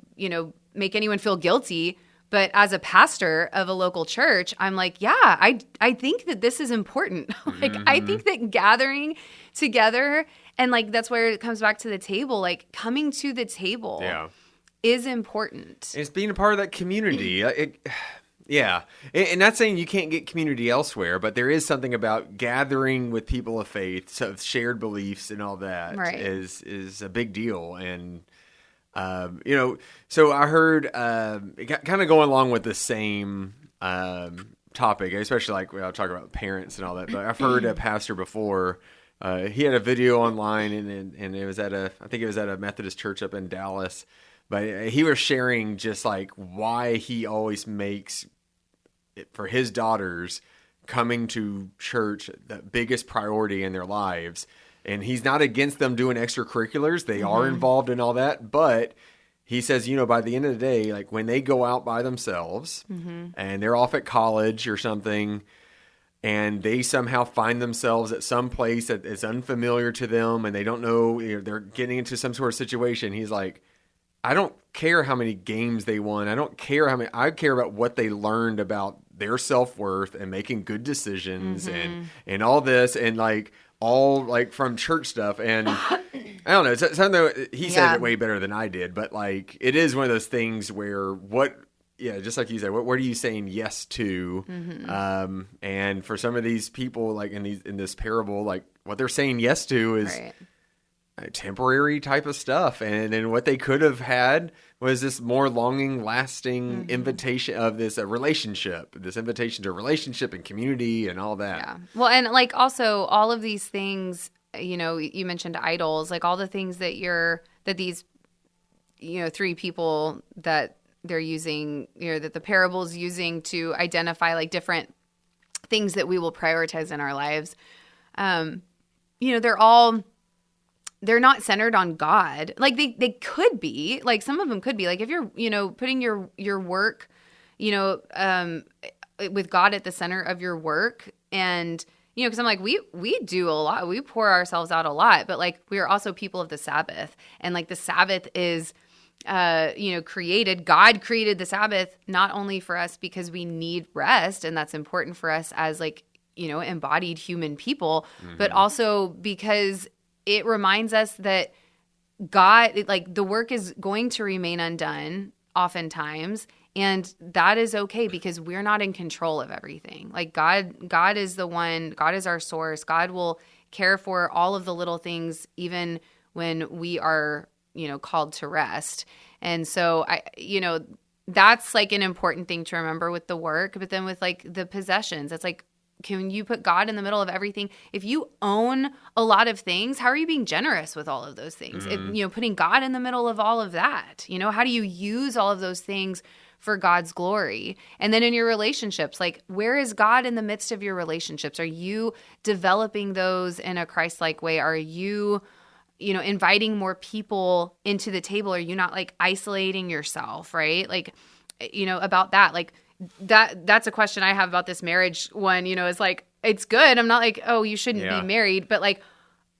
Speaker 1: make anyone feel guilty, but as a pastor of a local church, I'm like, yeah, I think that this is important. Like, I think that gathering together and like, that's where it comes back to the table, like coming to the table is important.
Speaker 2: It's being a part of that community. And not saying you can't get community elsewhere, but there is something about gathering with people of faith, of shared beliefs and all that is a big deal. And, so I heard, kind of going along with the same topic, especially like I'll talk about parents and all that, but I've heard a pastor before, he had a video online and it was I think it was at a Methodist church up in Dallas. But he was sharing just like why he always makes it, for his daughters, coming to church the biggest priority in their lives. And he's not against them doing extracurriculars. They are involved in all that. But he says, by the end of the day, like when they go out by themselves and they're off at college or something, and they somehow find themselves at some place that is unfamiliar to them and they don't know, they're getting into some sort of situation. He's like, I don't care how many games they won. I don't care how many. I care about what they learned about their self-worth and making good decisions and all this and like all like from church stuff. And I don't know. It's something he said it way better than I did, but like it is one of those things where just like you said, what are you saying yes to? And for some of these people, like in this parable, like what they're saying yes to is temporary type of stuff. And then what they could have had was this more longing, lasting invitation of this relationship, this invitation to a relationship and community and all that.
Speaker 1: Yeah. Well, and like also all of these things, you mentioned idols, like all the things that these, three people that they're using, that the parable's using to identify like different things that we will prioritize in our lives. They're not centered on God. Like they could be, like some of them could be, like if you're, putting your work, with God at the center of your work. And, cause I'm like, we do a lot, we pour ourselves out a lot, but like we are also people of the Sabbath, and like the Sabbath is, God created the Sabbath not only for us because we need rest, and that's important for us as like, embodied human people, but also because it reminds us that God, like the work is going to remain undone oftentimes, and that is okay because we're not in control of everything. Like God is the one, God is our source. God will care for all of the little things even when we are, called to rest. And so that's like an important thing to remember with the work, but then with like the possessions, it's like, can you put God in the middle of everything? If you own a lot of things, how are you being generous with all of those things? If, putting God in the middle of all of that, how do you use all of those things for God's glory? And then in your relationships, like where is God in the midst of your relationships? Are you developing those in a Christ-like way? Are you, inviting more people into the table? Are you not like isolating yourself, right? Like, about that, like, that's a question I have about this marriage one, is like, it's good. I'm not like, oh, you shouldn't be married, but like,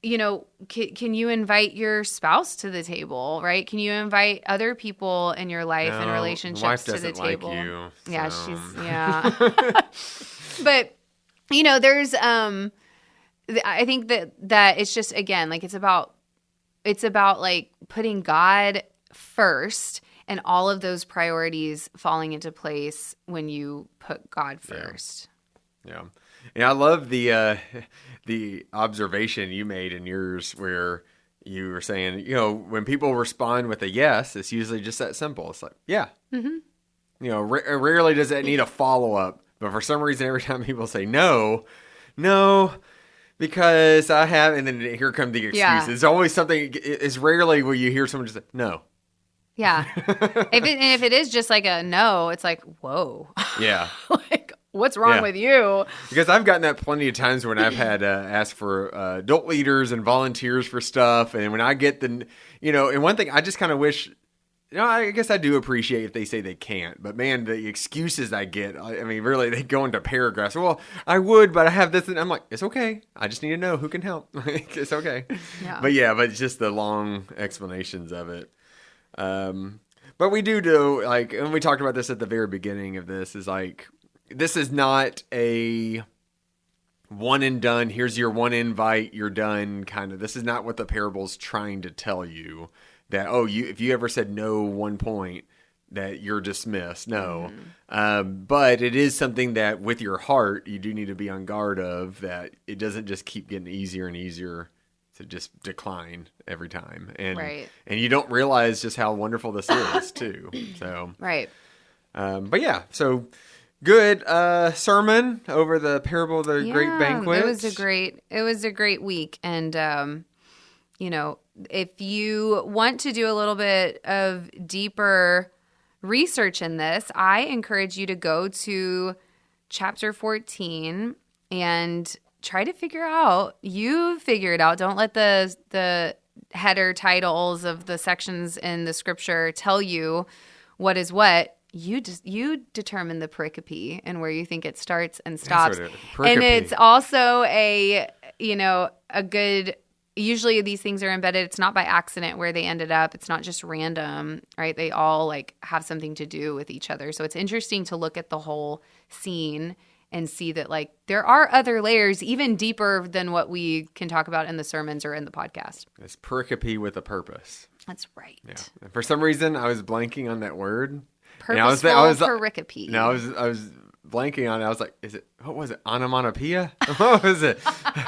Speaker 1: can you invite your spouse to the table, right? Can you invite other people in your life and relationships to the table?
Speaker 2: Like you, so.
Speaker 1: Yeah, but there's, I think that it's just, again, like it's about like putting God first, and all of those priorities falling into place when you put God first.
Speaker 2: Yeah. And I love the observation you made in yours where you were saying, when people respond with a yes, it's usually just that simple. It's like, yeah. Rarely does that need a follow-up. But for some reason, every time people say no, because I have, and then here come the excuses. Yeah. It's always something, it's rarely where you hear someone just say, no.
Speaker 1: Yeah. If it is just like a no, it's like, whoa.
Speaker 2: Yeah.
Speaker 1: Like, what's wrong with you?
Speaker 2: Because I've gotten that plenty of times when I've had asked for adult leaders and volunteers for stuff. And when I get and one thing I just kind of wish, I guess I do appreciate if they say they can't. But man, the excuses I get, I mean, really, they go into paragraphs. Well, I would, but I have this. And I'm like, it's okay. I just need to know who can help. It's okay. Yeah. But it's just the long explanations of it. But we do like, and we talked about this at the very beginning of this, is like, this is not a one and done, here's your one invite, you're done kind of. This is not what the parable's trying to tell you, that, if you ever said no one point, that you're dismissed. No. But it is something that with your heart, you do need to be on guard of, that it doesn't just keep getting easier and easier to just decline every time. And and you don't realize just how wonderful this is too. So so good sermon over the parable of the Great Banquet.
Speaker 1: It was a great week. And if you want to do a little bit of deeper research in this, I encourage you to go to chapter 14 and try to figure out. You figure it out. Don't let the header titles of the sections in the scripture tell you what is what. You determine the pericope and where you think it starts and stops. And it's also a good. Usually these things are embedded. It's not by accident where they ended up. It's not just random, right? They all like have something to do with each other. So it's interesting to look at the whole scene and see that like there are other layers even deeper than what we can talk about in the sermons or in the podcast.
Speaker 2: It's pericope with a purpose.
Speaker 1: That's right.
Speaker 2: Yeah. And for some reason, I was blanking on that word.
Speaker 1: Purposeful pericope.
Speaker 2: No, I was blanking on it. I was like, what was it? Onomatopoeia? What was it?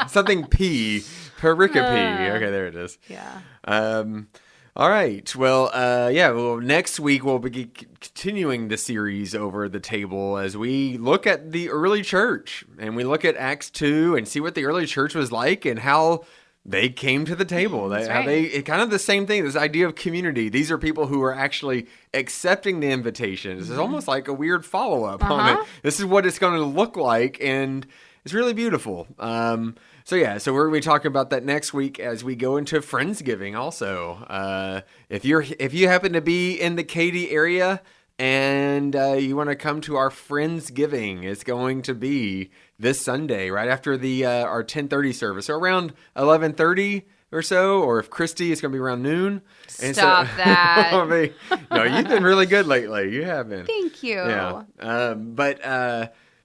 Speaker 2: Something P. Pericope. Okay, there it is.
Speaker 1: Yeah.
Speaker 2: All right. Well, Well, next week we'll be continuing the series over the table as we look at the early church and we look at Acts 2 and see what the early church was like and how they came to the table. Kind of the same thing, this idea of community. These are people who are actually accepting the invitations. It's almost like a weird follow-up on it. This is what it's going to look like, and it's really beautiful. So we're going to be talking about that next week as we go into Friendsgiving also. If you happen to be in the Katy area and you want to come to our Friendsgiving, it's going to be this Sunday, right after our 10:30 service, so around 11:30 or so, or if Christy, it's going to be around noon.
Speaker 1: Stop that.
Speaker 2: No, you've been really good lately. You have been.
Speaker 1: Thank you.
Speaker 2: Yeah. But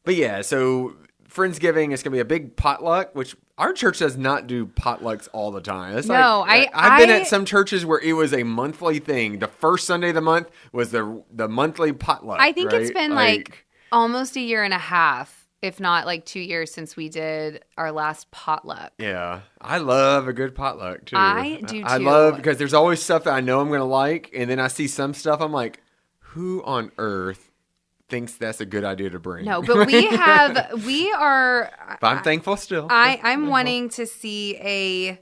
Speaker 2: yeah, so Friendsgiving is going to be a big potluck, which our church does not do potlucks all the time. It's I've been at some churches where it was a monthly thing. The first Sunday of the month was the monthly potluck.
Speaker 1: I think it's been like almost a year and a half, if not like 2 years since we did our last potluck.
Speaker 2: Yeah. I love a good potluck too.
Speaker 1: I do too.
Speaker 2: I love because there's always stuff that I know I'm going to like. And then I see some stuff I'm like, who on earth thinks that's a good idea to bring?
Speaker 1: No, but we are.
Speaker 2: But I'm thankful still.
Speaker 1: I'm wanting to see a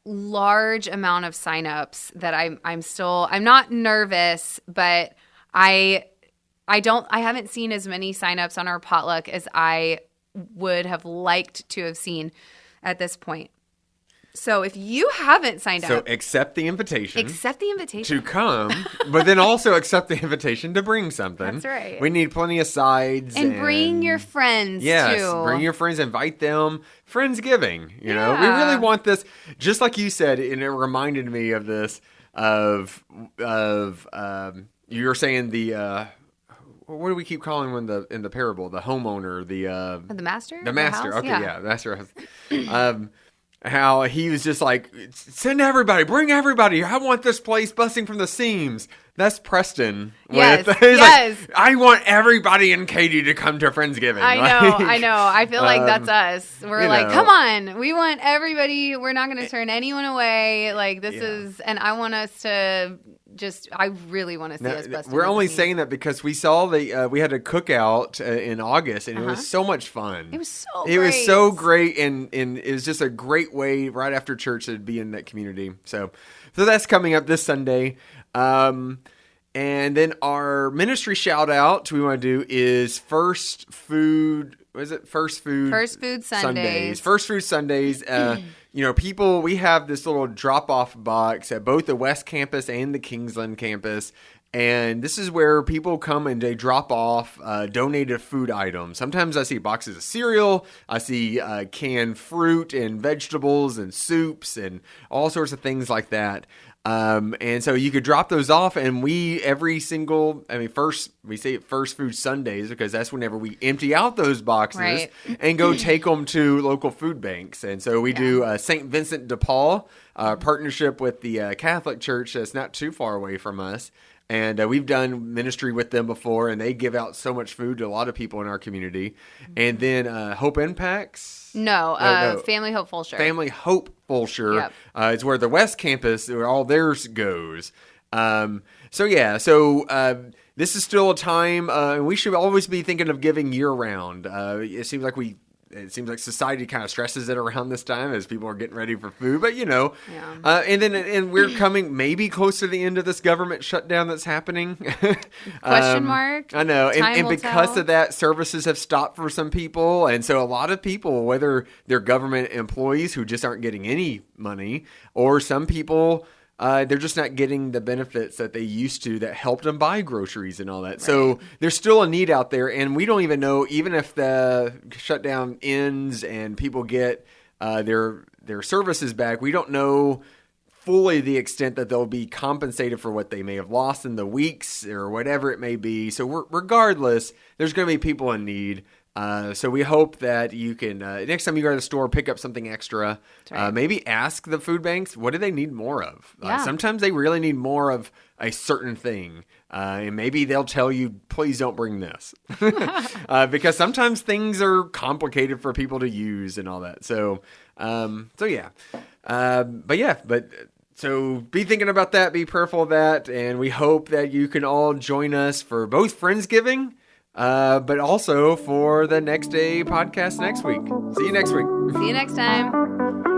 Speaker 1: large amount of signups that I'm not nervous, but I haven't seen as many signups on our potluck as I would have liked to have seen at this point. So if you haven't signed up.
Speaker 2: So accept the invitation.
Speaker 1: To
Speaker 2: come, but then also accept the invitation to bring something.
Speaker 1: That's right.
Speaker 2: We need plenty of sides.
Speaker 1: And bring your friends,
Speaker 2: yes,
Speaker 1: too.
Speaker 2: Bring your friends, invite them. Friendsgiving, you know. We really want this, just like you said, and it reminded me of this, you were saying what do we keep calling him in the parable? The homeowner,
Speaker 1: the master?
Speaker 2: The master.
Speaker 1: House?
Speaker 2: Okay, yeah, the master. How he was just like, send everybody, bring everybody. I want this place busting from the seams. That's Preston.
Speaker 1: Yes.
Speaker 2: Like, I want everybody in Katy to come to Friendsgiving.
Speaker 1: I know. I feel like that's us. We're like, come on. We want everybody. We're not going to turn anyone away. Like, this is, and I want us to I really want to see us busting.
Speaker 2: We're only saying that because we saw we had a cookout in August, and it was so much fun.
Speaker 1: It was
Speaker 2: so great, and it was just a great way right after church to be in that community. So that's coming up this Sunday. And then our ministry shout out we want to do is First Food. What is it? First Food Sundays. First Food Sundays. People, we have this little drop-off box at both the West Campus and the Kingsland Campus. And this is where people come and they drop off donated food items. Sometimes I see boxes of cereal. I see canned fruit and vegetables and soups and all sorts of things like that. And so you could drop those off, and we say First Food Sundays because that's whenever we empty out those boxes and go take them to local food banks. And so we do St. Vincent de Paul, partnership with the Catholic Church that's not too far away from us. And we've done ministry with them before, and they give out so much food to a lot of people in our community. And then Hope Impacts.
Speaker 1: No, Family Hope Fulshire.
Speaker 2: Family Hope Fulshire. Yep. It's where the West Campus, where all theirs goes. This is still a time, and we should always be thinking of giving year-round. It seems like we it seems like society kind of stresses it around this time as people are getting ready for food. But,
Speaker 1: Yeah.
Speaker 2: and we're coming maybe close to the end of this government shutdown that's happening.
Speaker 1: Question mark.
Speaker 2: I know.
Speaker 1: Time
Speaker 2: And
Speaker 1: will
Speaker 2: because
Speaker 1: tell.
Speaker 2: of that, services have stopped for some people. And so a lot of people, whether they're government employees who just aren't getting any money, or some people, they're just not getting the benefits that they used to that helped them buy groceries and all that. Right. So there's still a need out there. And we don't even know, even if the shutdown ends and people get their services back, we don't know fully the extent that they'll be compensated for what they may have lost in the weeks or whatever it may be. So regardless, there's going to be people in need. So we hope that you can, next time you go to the store, pick up something extra. Right. Maybe ask the food banks, what do they need more of?
Speaker 1: Yeah.
Speaker 2: Sometimes they really need more of a certain thing. And maybe they'll tell you, please don't bring this. Because sometimes things are complicated for people to use and all that. So yeah. So be thinking about that. Be prayerful of that. And we hope that you can all join us for both Friendsgiving, but also for the Next Day podcast next week. See you next week.
Speaker 1: See you next time.